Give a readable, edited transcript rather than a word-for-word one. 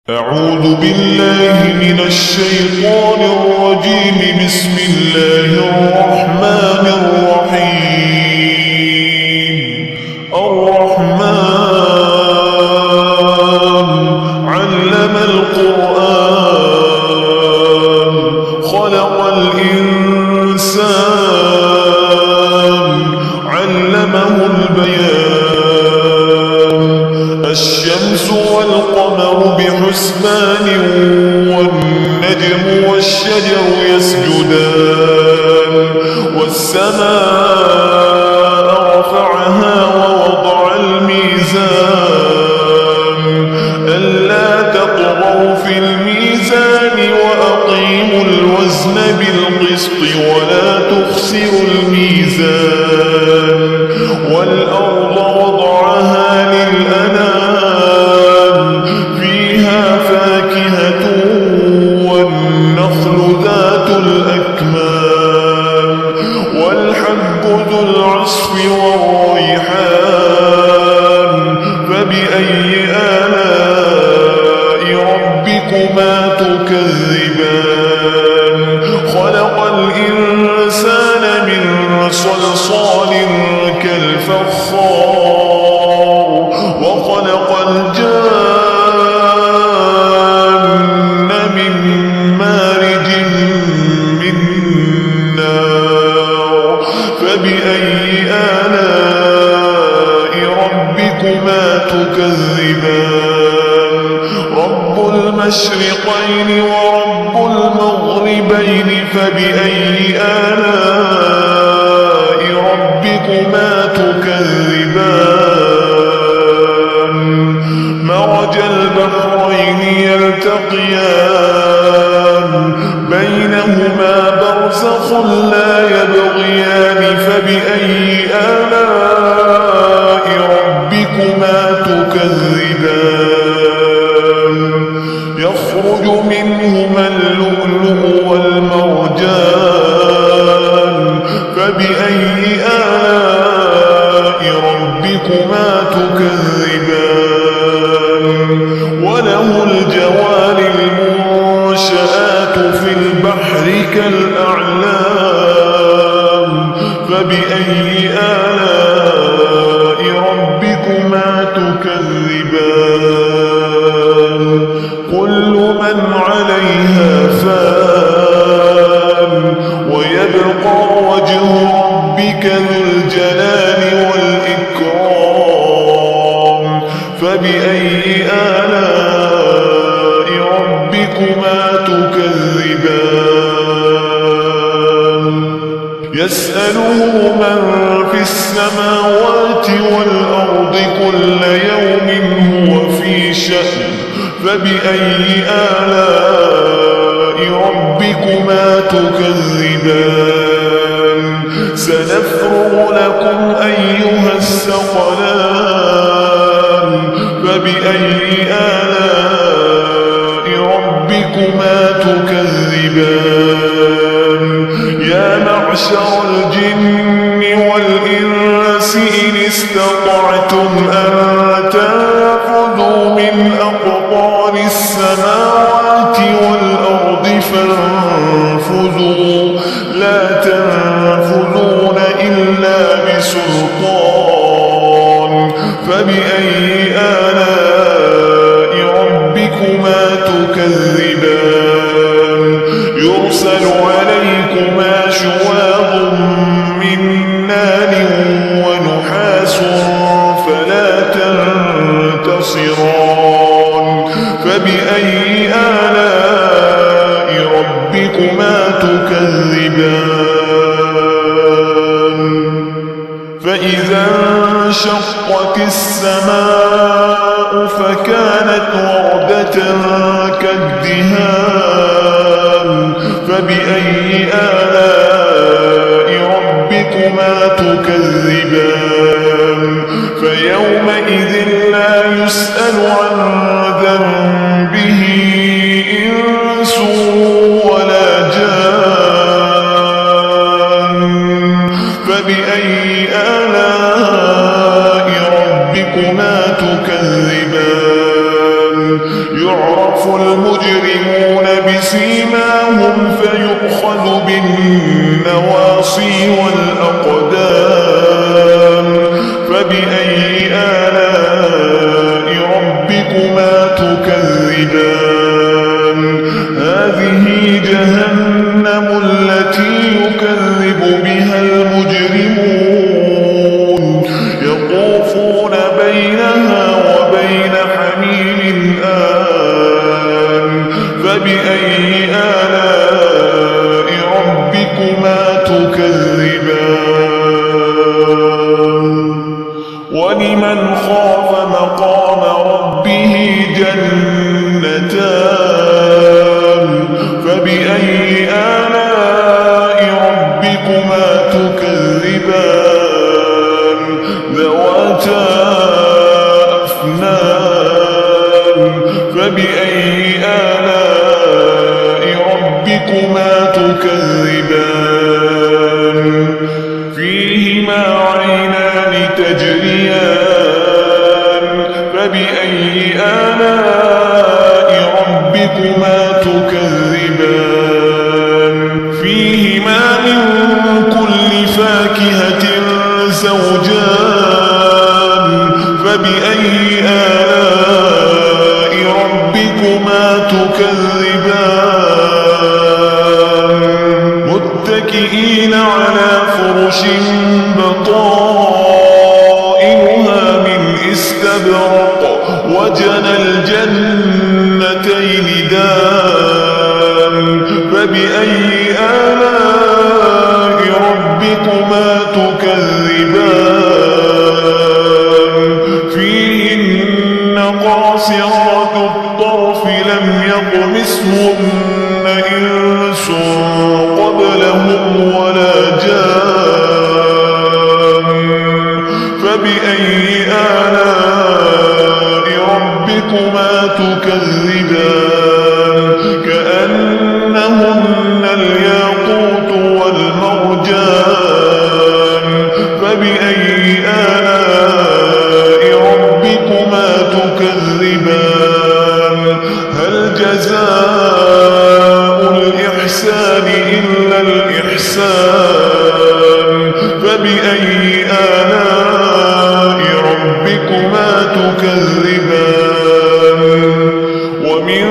أعوذ بالله من الشيطان الرجيم. بسم الله الرحمن الرحيم. الرحمن علم القرآن خلق الإنسان علمه البيان. الشمس والقمر بحسبان والنجم والشجر يسجدان. والسماء رفعها ووضع الميزان ألا تطغوا في الميزان وأقيموا الوزن بالقسط ولا تخسروا الميزان. والأرض وضعها للأنام فيها فاكهة والنخل ذات الأكمام والحب ذو العصف والريحان. فبأي آلاء ربكما تكذبان. خلق الإنسان من صلصال كالفخار وخلق الجان من مارج من نار. فبأي آلاء ربكما تكذبان. رب المشرقين ورب المغربين. فبأي آلاء ربكما تكذبان. مرج البحرين يلتقيان بينهما برزخ لا يبغيان. فبأي آلاء ربكما تكذبان. يخرج منهما اللؤلؤ والمرجان. فبأي آلاء ربكما تكذبان. وله الجوار المنشآت في البحر كالأعلام. فبأي آلاء ربكما تكذبان. كل من عليها فان ويبقى وجه ربك ذو الجلال والإكرام. فبأي آلاء ربكما تكذبان. يسأله من في السماوات والأرض كل يوم هو في شأن. فبأي آلاء ربكما تكذبان. سنفرغ لكم أيها الثقلان. فبأي آلاء ربكما تكذبان. يا معشر الجن والإنس إن استطعتم أن تنفذوا من أقطار السماوات والأرض فانفذوا لا تنفذون إلا بسلطان. فبأي آلاء ربكما تكذبان. يرسل عليكما شواظ من نار ونحاس فلا تنتصران. فبأي آلاء ربكما تكذبان. فإذا انشقت السماء فكانت وردة كالدهان. فبأي آلاء ربكما تكذبان. فيومئذ لا يسأل عن ذنبه إنس ولا جان. فبأي آلاء ربكما تكذبان. يعرف المجرمون بسيماهم فيؤخذ بالنواصي والأقدام فبأي آلاء ربكما تكذبان هذه جهنم التي يكذب بها المجرمون يطوفون بينها وبين حميم آن فبأي آلاء ربكما تكذبان ولمن خاف مقام ربه جنتان فبأي آلاء ربكما تكذبان ذواتا أفنان فبأي آلاء ربكما تكذبان فيهما عينان تجريان فبأي آلاء ربكما تكذبان فيهما من كل فاكهة زوجان فبأي آلاء ربكما تكذبان متكئين على فرش بطائنها من استبرق وجنى الجنتين دان فبأي آلاء ربكما تكذبان فيهن قاصرات الطرف لم يطمثهن إنس قبلهم ولا جان فبأي آلاء ربكما تكذبان كأنهن الياقوت والمرجان فبأي آلاء ربكما تكذبان هل جزاء الإحسان إلا الإحسان فبأي آلاء ربكما تكذبان ومن